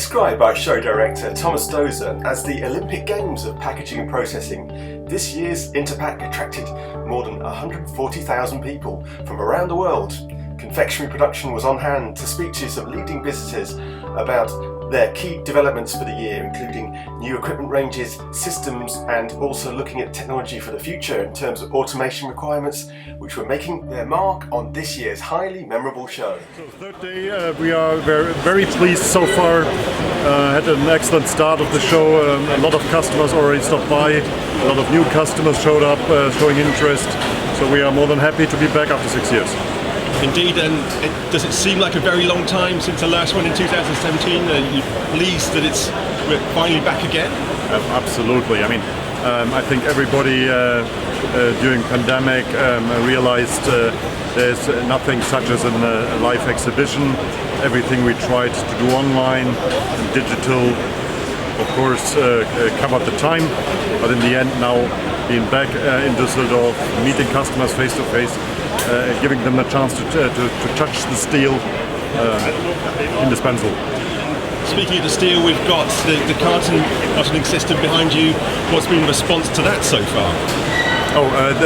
Described by show director Thomas Dozer as the Olympic Games of packaging and processing, this year's Interpack attracted more than 140,000 people from around the world. Confectionery Production was on hand to speak to some leading visitors about their key developments for the year, including new equipment ranges, systems, and also looking at technology for the future in terms of automation requirements, which were making their mark on this year's highly memorable show. So third day, we are very pleased so far. Had an excellent start of the show. A lot of customers already stopped by. A lot of new customers showed up, showing interest. So we are more than happy to be back after 6 years. Indeed, and does it seem like a very long time since the last one in 2017? Are you pleased that we're finally back again? Absolutely. I mean, I think everybody during pandemic realized there's nothing such as a live exhibition. Everything we tried to do online and digital, of course, covered the time. But in the end, now being back in Düsseldorf, meeting customers face to face, giving them a chance to touch the steel, indispensable. Speaking of the steel, we've got the cartoning system behind you. What's been the response to that so far?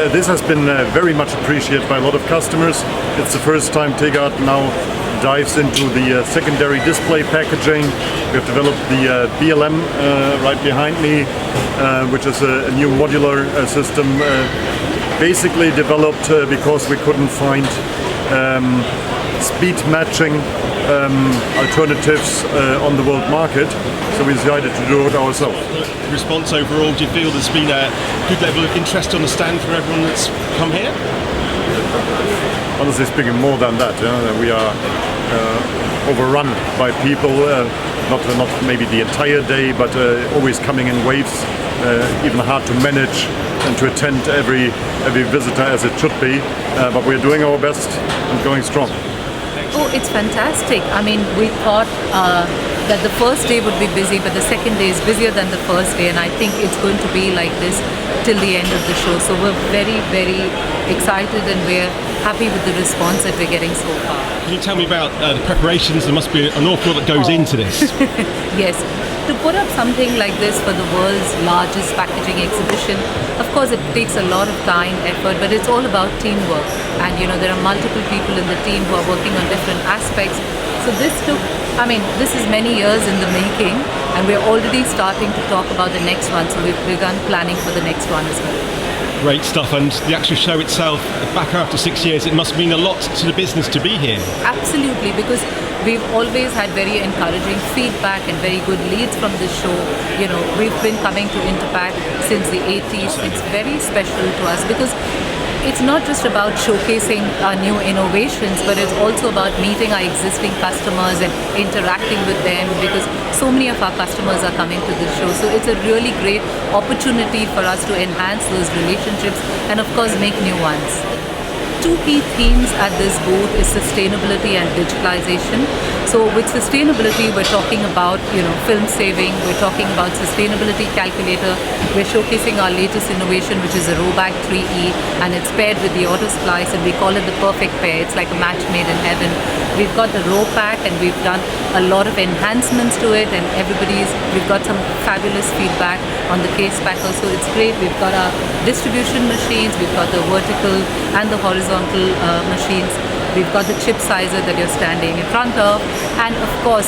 This has been very much appreciated by a lot of customers. It's the first time Theegarten now dives into the secondary display packaging. We have developed the BLM right behind me, which is a new modular system. Basically developed because we couldn't find speed matching alternatives on the world market, so we decided to do it ourselves. Response overall, do you feel there's been a good level of interest on the stand for everyone that's come here? Honestly speaking, more than that. We are overrun by people, not maybe the entire day, but always coming in waves, even hard to manage and to attend every visitor as it should be, but we're doing our best and going strong. Oh, it's fantastic. I mean, we thought that the first day would be busy, but the second day is busier than the first day, and I think it's going to be like this till the end of the show. So we're very, very excited, and we're happy with the response that we're getting so far. Can you tell me about the preparations? There must be an awful lot that goes into this. Yes. To put up something like this for the world's largest packaging exhibition, of course it takes a lot of time, effort, but it's all about teamwork. And there are multiple people in the team who are working on different aspects. So this is many years in the making, and we're already starting to talk about the next one. So we've begun planning for the next one as well. Great stuff, and the actual show itself, back after 6 years, it must mean a lot to the business to be here. Absolutely, because we've always had very encouraging feedback and very good leads from this show. We've been coming to Interpack since the 80s. It's very special to us because it's not just about showcasing our new innovations, but it's also about meeting our existing customers and interacting with them, because so many of our customers are coming to this show. So it's a really great opportunity for us to enhance those relationships and of course make new ones. Two key themes at this booth is sustainability and digitalization. So with sustainability, we're talking about film saving, we're talking about sustainability calculator, we're showcasing our latest innovation, which is a Roback 3E, and it's paired with the auto splice, and we call it the perfect pair. It's like a match made in heaven. We've got the Roeschpack, and we've done a lot of enhancements to it, and we've got some fabulous feedback on the case packer, so it's great. We've got our distribution machines, we've got the vertical and the horizontal machines. We've got the chip sizer that you're standing in front of, and of course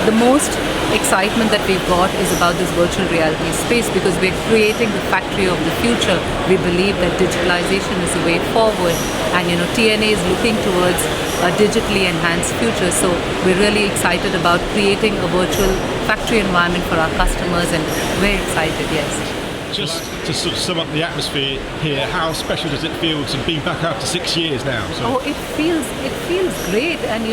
the most excitement that we've got is about this virtual reality space, because we're creating the factory of the future. We believe that digitalization is the way forward, and TNA is looking towards a digitally enhanced future, so we're really excited about creating a virtual factory environment for our customers, and very excited, yes. Just to sort of sum up the atmosphere here, how special does it feel to be back after 6 years now? Oh, it feels great, and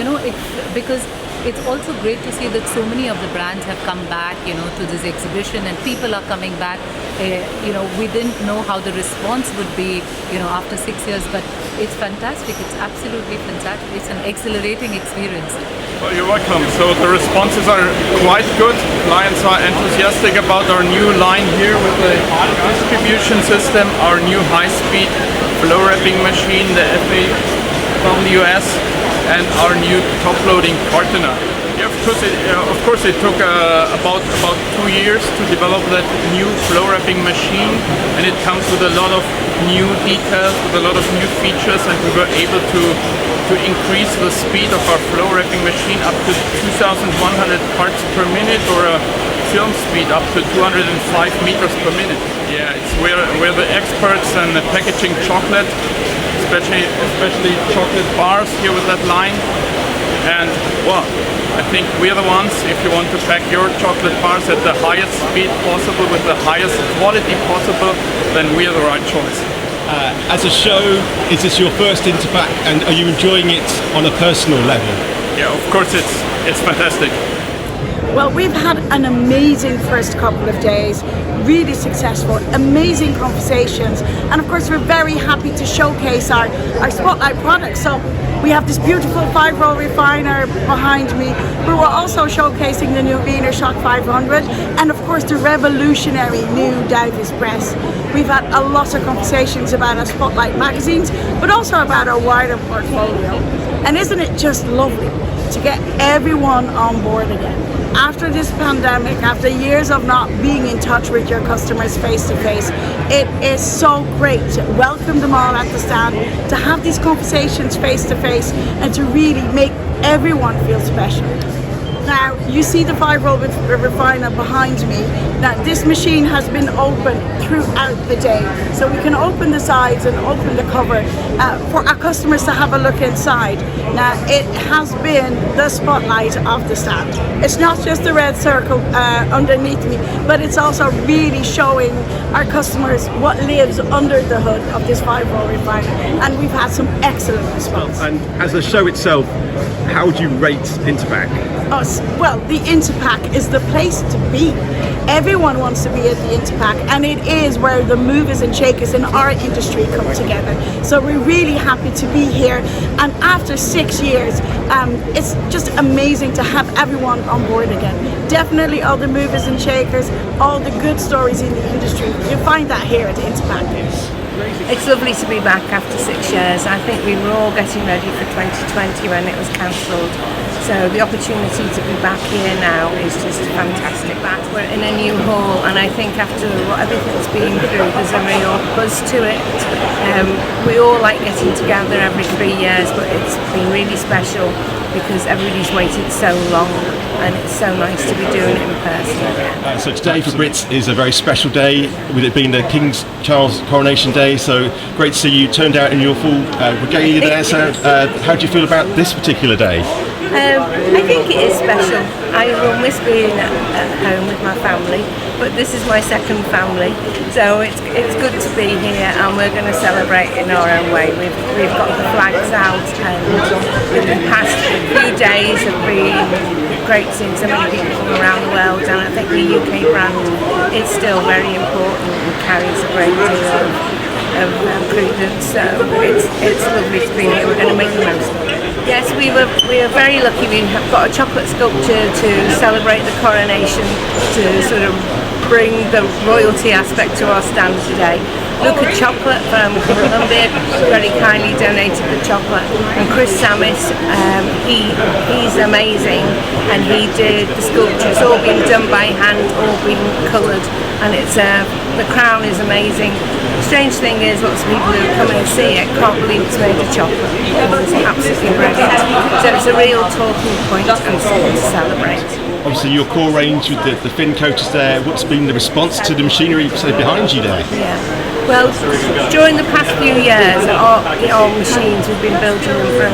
because it's also great to see that so many of the brands have come back, to this exhibition, and people are coming back. We didn't know how the response would be, after 6 years, but it's fantastic. It's absolutely fantastic. It's an exhilarating experience. Well, you're welcome. So the responses are quite good. Clients are enthusiastic about our new line here with the distribution system, our new high-speed flow wrapping machine, the FA from the US, and our new top-loading cartoner. Yeah, of course it took about 2 years to develop that new flow wrapping machine, and it comes with a lot of new details, with a lot of new features, and we were able to increase the speed of our flow wrapping machine up to 2,100 parts per minute, or a film speed up to 205 meters per minute. Yeah, we're the experts in packaging chocolate, especially chocolate bars here with that line. And well, I think we're the ones, if you want to pack your chocolate bars at the highest speed possible with the highest quality possible, then we're the right choice. As a show, is this your first Interpack, and are you enjoying it on a personal level? Yeah, of course it's fantastic. Well, we've had an amazing first couple of days, really successful, amazing conversations, and of course we're very happy to showcase our spotlight products. So we have this beautiful 5-roll refiner behind me, but we're also showcasing the new Wiener Shock 500 and of course the revolutionary new Duyvis press. We've had a lot of conversations about our spotlight magazines, but also about our wider portfolio. And isn't it just lovely to get everyone on board again? After this pandemic, after years of not being in touch with your customers face to face, it is so great to welcome them all at the stand, to have these conversations face to face, and to really make everyone feel special. Now, you see the 5-roll refiner behind me. Now, this machine has been open throughout the day, so we can open the sides and open the cover for our customers to have a look inside. Now, it has been the spotlight of the stand. It's not just the red circle underneath me, but it's also really showing our customers what lives under the hood of this 5-roll refiner, and we've had some excellent response. And as a show itself, how would you rate Interpack? Well, the Interpack is the place to be. Everyone wants to be at the Interpack, and it is where the movers and shakers in our industry come together. So we're really happy to be here, and after 6 years, it's just amazing to have everyone on board again. Definitely all the movers and shakers, all the good stories in the industry, you find that here at Interpack. It's lovely to be back after 6 years. I think we were all getting ready for 2020 when it was cancelled. So the opportunity to be back here now is just fantastic. We're in a new hall, and I think after what everything's been through, there's a real buzz to it. We all like getting together every 3 years, but it's been really special because everybody's waited so long, and it's so nice to be doing it in person again. So today for Brits is a very special day, with it being the King Charles coronation day, so great to see you turned out in your full regalia there. So how do you feel about this particular day? I think it is special. I will miss being at home with my family, but this is my second family, so it's good to be here, and we're going to celebrate in our own way. We've got the flags out, and the past few days have been great seeing so many people from around the world, and I think the UK brand is still very important and carries a great deal of credence, so it's lovely to be here. We're going to make the most of it. Yes, we were very lucky. We have got a chocolate sculpture to celebrate the coronation, to sort of bring the royalty aspect to our stand today. Luca Chocolate from Colombia very kindly donated the chocolate, and Chris Samis, he's amazing, and he did the sculpture. It's all been done by hand, all been coloured, and it's the crown is amazing. Strange thing is, lots of people who come and see it can't believe it's made of chocolate. It's absolutely brilliant. So it's a real talking point and something to celebrate. Obviously your core range with the fin coaters there, what's been the response to the machinery behind you there? Yeah. Well, during the past few years, our machines, we've been building them for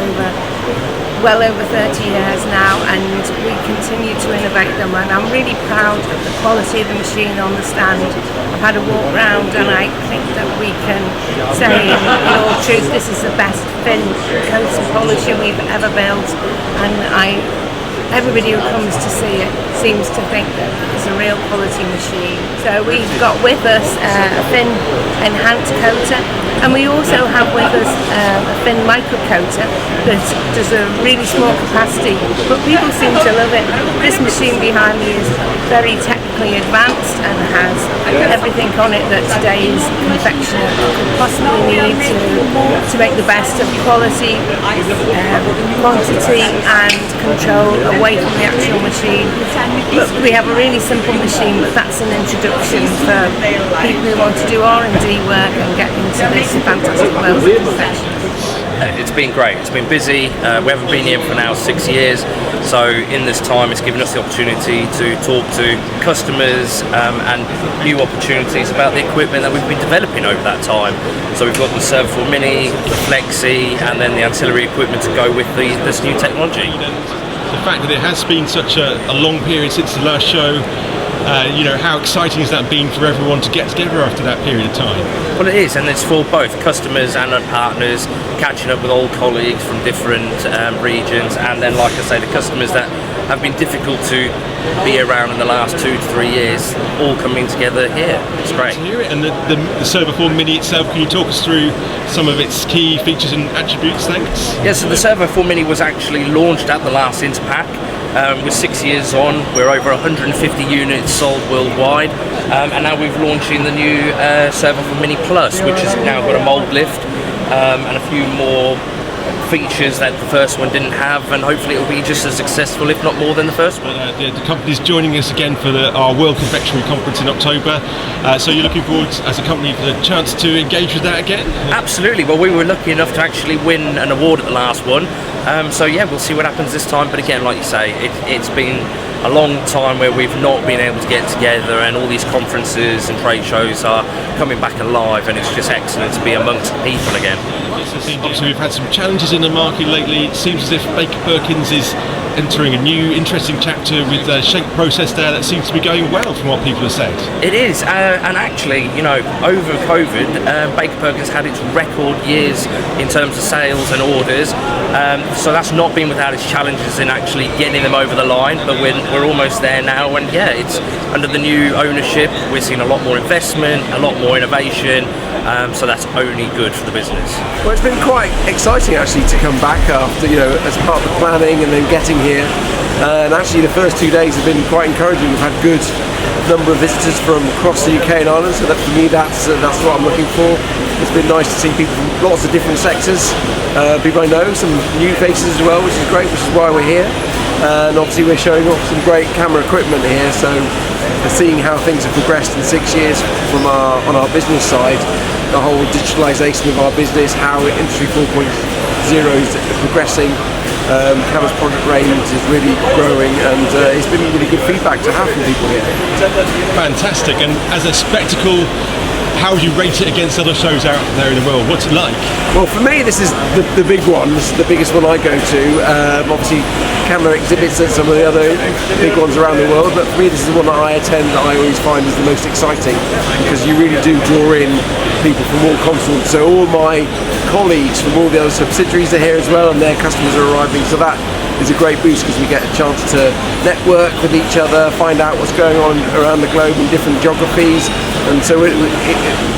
well over 30 years now, and we continue to innovate them, and I'm really proud of the quality of the machine on the stand. I've had a walk round, and I think that we can say in all truth this is the best fin coat and polisher we've ever built, and everybody who comes to see it seems to think that it's a real quality machine. So we've got with us a fin enhanced coater, and we also have with us a fin micro coater that does a really small capacity, but people seem to love it. This machine behind me is very technical technically advanced and has everything on it that today's confectioner could possibly need to make the best of quality, quantity and control away from the actual machine. But we have a really simple machine, but that's an introduction for people who want to do R&D work and get into this fantastic world of confectionery. It's been great. It's been busy. We haven't been here for now 6 years, so in this time it's given us the opportunity to talk to customers and new opportunities about the equipment that we've been developing over that time. So we've got the Server 4 Mini, the Flexi, and then the ancillary equipment to go with this new technology. The fact that it has been such a long period since the last show, how exciting has that been for everyone to get together after that period of time? Well, it is, and it's for both customers and our partners, catching up with old colleagues from different regions, and then, like I say, the customers that have been difficult to be around in the last 2 to 3 years, all coming together here. It's great. To hear it. And the Server 4 Mini itself, can you talk us through some of its key features and attributes? Thanks. Yeah, so the Server 4 Mini was actually launched at the last Interpack. We're 6 years on, we're over 150 units sold worldwide, and now we're launching the new Server 4 Mini Plus, which has now got a mould lift and a few more features that the first one didn't have, and hopefully it'll be just as successful, if not more, than the first one. The company's joining us again for our World Confectionery Conference in October, so you're looking forward as a company for the chance to engage with that again? Absolutely. Well, we were lucky enough to actually win an award at the last one, so yeah, we'll see what happens this time, but again, like you say, it's been a long time where we've not been able to get together, and all these conferences and trade shows are coming back alive, and it's just excellent to be amongst people again. Obviously, we've had some challenges in the market lately. It seems as if Baker Perkins is entering a new interesting chapter with a shake process there that seems to be going well from what people have said. It is, and actually, over COVID, Baker Perkins had its record years in terms of sales and orders, so that's not been without its challenges in actually getting them over the line, but we're almost there now, and yeah, it's under the new ownership, we're seeing a lot more investment, a lot more innovation, so that's only good for the business. Well, it's been quite exciting actually to come back after, as part of the planning and then getting here. And actually the first 2 days have been quite encouraging. We've had good number of visitors from across the UK and Ireland, so that for me that's what I'm looking for. It's been nice to see people from lots of different sectors, people I know, some new faces as well, which is great, which is why we're here. And obviously we're showing off some great camera equipment here, so seeing how things have progressed in 6 years from on our business side, the whole digitalisation of our business, how Industry 4.0 is progressing, Cama's product range is really growing, and it's been really good feedback to have from people here. Fantastic. And as a spectacle, how would you rate it against other shows out there in the world? What's it like? Well, for me, this is the big one. This is the biggest one I go to. Obviously, Cama exhibits at some of the other big ones around the world, but for me, this is the one that I attend that I always find is the most exciting, because you really do draw in people from all continents. So all my colleagues from all the other subsidiaries are here as well, and their customers are arriving. So that is a great boost, because we get a chance to network with each other, find out what's going on around the globe in different geographies, and so it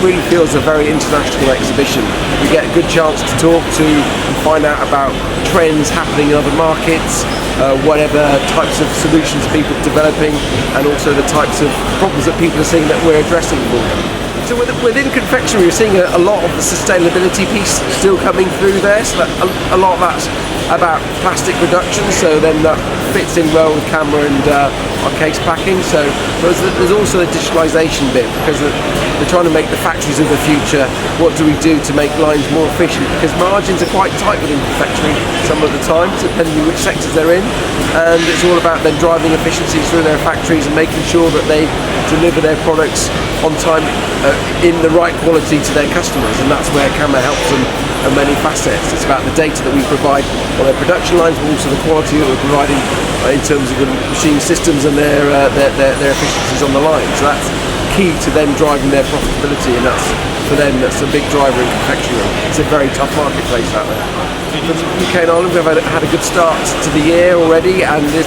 really feels a very international exhibition. We get a good chance to talk to and find out about trends happening in other markets, whatever types of solutions people are developing, and also the types of problems that people are seeing that we're addressing for them. So within confectionery, we're seeing a lot of the sustainability piece still coming through there. So that a lot of that's about plastic reduction. So then that fits in well with Cama and our case packing. So there's also the digitalisation bit, because they're trying to make the factories of the future. What do we do to make lines more efficient? Because margins are quite tight within confectionery some of the time, depending on which sectors they're in. And it's all about then driving efficiencies through their factories and making sure that they deliver their products on time in the right quality to their customers, and that's where Cama helps them in many facets. It's about the data that we provide on their production lines, but also the quality that we're providing in terms of the machine systems and their efficiencies on the line. So that's key to them driving their profitability, and that's for them, that's a big driver in confectionery. It's a very tough marketplace out there. For the UK and Ireland, we've had a good start to the year already, and the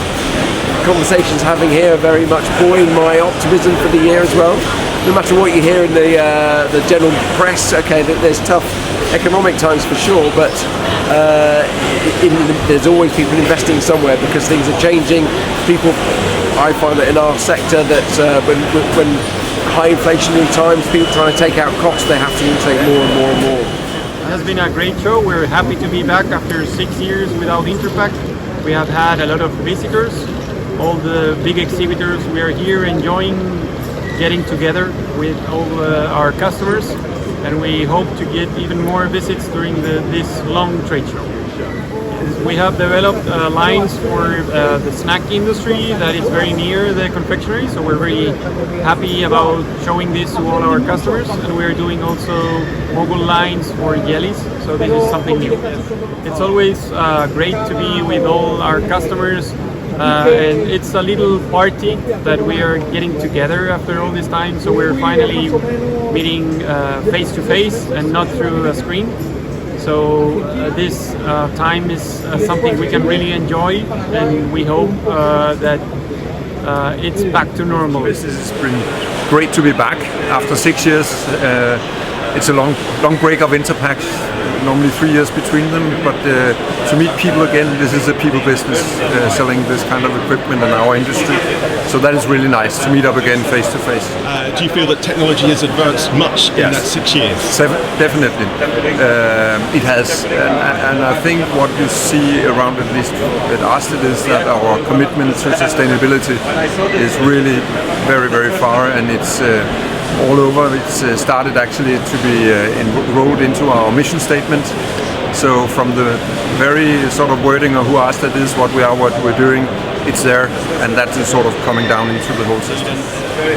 conversations having here are very much buoying my optimism for the year as well. No matter what you hear in the general press, okay, there's tough economic times for sure, but there's always people investing somewhere, because things are changing. People I find that in our sector that when high inflationary times, people trying to take out costs, they have to take more and more and more. It has been a great show. We're happy to be back after 6 years without Interpack. We have had a lot of visitors, all the big exhibitors. We are here enjoying getting together with all our customers, and we hope to get even more visits during this long trade show. We have developed lines for the snack industry that is very near the confectionery, so we're very happy about showing this to all our customers, and we're doing also mobile lines for jellies, so this is something new. It's always great to be with all our customers, and it's a little party that we are getting together after all this time, so we're finally meeting face to face and not through a screen. So this time is something we can really enjoy, and we hope that it's back to normal. This has been great to be back after 6 years. It's a long break of Interpack, normally 3 years between them, but to meet people again, this is a people business, selling this kind of equipment in our industry. So that is really nice to meet up again face to face. Do you feel that technology has advanced much in that 6 years? Definitely. It has, and I think what you see around, at least at Aasted, is that our commitment to sustainability is really very, very far, and it's all over. It's started actually to be enrolled into our mission statement. So from the very sort of wording of who Aasted is, what we are, what we're doing, it's there, and that is sort of coming down into the whole system.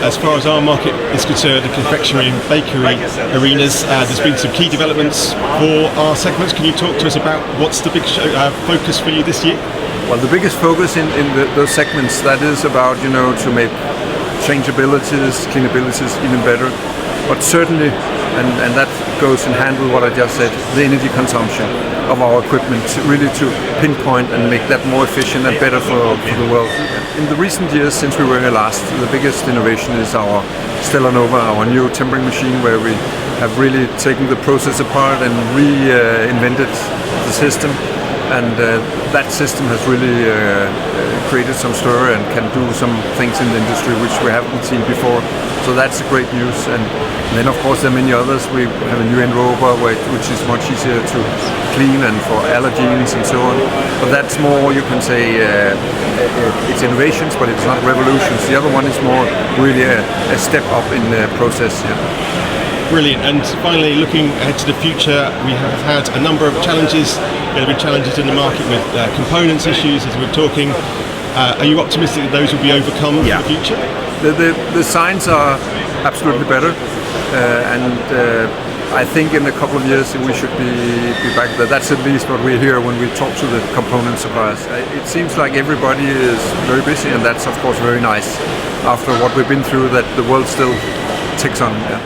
As far as our market is concerned, the confectionery and bakery arenas, there's been some key developments for our segments. Can you talk to us about what's the big focus for you this year? Well, the biggest focus in those segments, that is about, to make changeabilities, cleanabilities even better, but certainly, and that goes in hand with what I just said, the energy consumption of our equipment, really to pinpoint and make that more efficient and better for the world. In the recent years, since we were here last, the biggest innovation is our Stella Nova, our new tempering machine, where we have really taken the process apart and reinvented the system. And that system has really created some stir and can do some things in the industry which we haven't seen before. So that's great news. And then of course there are many others. We have a new enrober which is much easier to clean and for allergens and so on. But that's more, you can say, it's innovations, but it's not revolutions. The other one is more really a step up in the process. Yeah. Brilliant. And finally, looking ahead to the future, we have had a number of challenges. There have been challenges in the market with components issues, as we're talking. Are you optimistic that those will be overcome in the future? The signs are absolutely better, and I think in a couple of years we should be back there. That's at least what we hear when we talk to the component suppliers. It seems like everybody is very busy, and that's of course very nice after what we've been through, that the world still ticks on. Yeah.